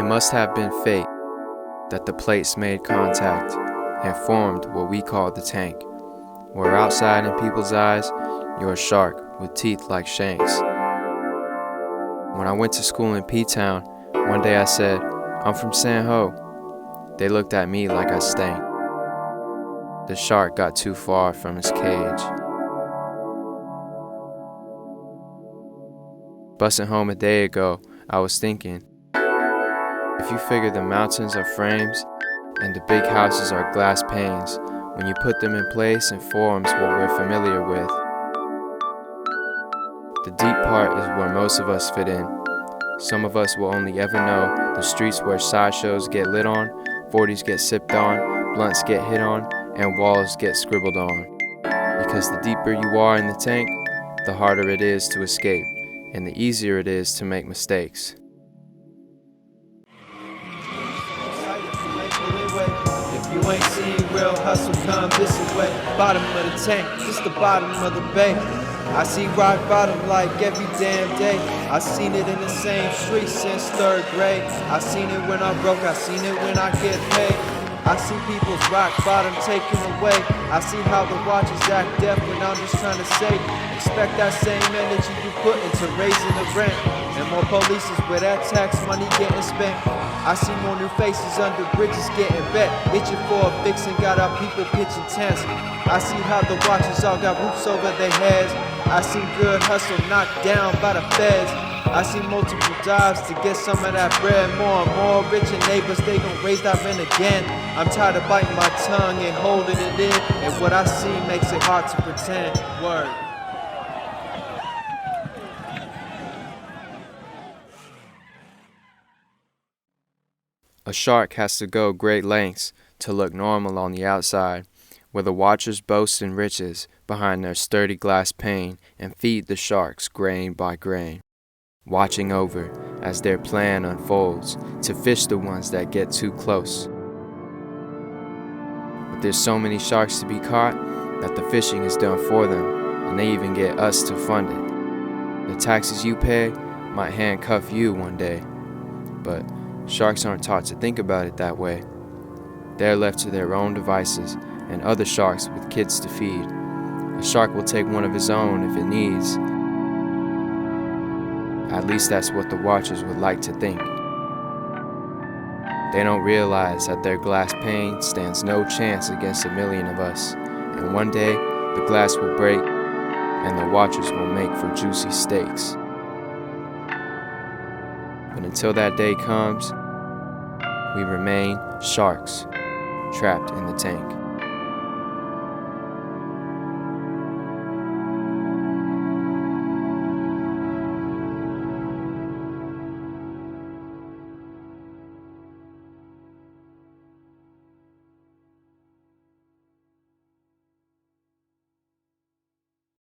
must have been fate that the plates made contact and formed what we call the tank. Where outside in people's eyes, you're a shark with teeth like shanks. When I went to school in P-Town, one day I said, "I'm from San Ho." They looked at me like I stank. The shark got too far from his cage. Bustin' home a day ago, I was thinking, if you figure the mountains are frames and the big houses are glass panes, when you put them in place and forms what we're familiar with, the deep part is where most of us fit in. Some of us will only ever know the streets where sideshows get lit on, 40s get sipped on, blunts get hit on, and walls get scribbled on. Because the deeper you are in the tank, the harder it is to escape, and the easier it is to make mistakes. If you ain't seen real hustle, come this way. Bottom of the tank, just the bottom of the bay. I see rock bottom like every damn day. I seen it in the same street since 3rd grade. I seen it when I'm broke, I seen it when I get paid. I see people's rock bottom taken away. I see how the watches act deaf when I'm just trying to say, expect that same energy you put into raising the rent. And more police is where that tax money getting spent. I see more new faces under bridges getting bet. Itching for a fix and got our people pitching tents. I see how the watches all got roofs over their heads. I see good hustle knocked down by the feds. I see multiple jobs to get some of that bread. More and more richer neighbors, they gon' raise that rent again. I'm tired of biting my tongue and holding it in, and what I see makes it hard to pretend. Word. A shark has to go great lengths to look normal on the outside, where the watchers boast in riches behind their sturdy glass pane and feed the sharks grain by grain, watching over as their plan unfolds to fish the ones that get too close. But there's so many sharks to be caught that the fishing is done for them, and they even get us to fund it. The taxes you pay might handcuff you one day, but sharks aren't taught to think about it that way. They're left to their own devices and other sharks with kids to feed. A shark will take one of his own if it needs. At least that's what the watchers would like to think. They don't realize that their glass pane stands no chance against a million of us, and one day the glass will break and the watchers will make for juicy steaks. But until that day comes, we remain sharks trapped in the tank.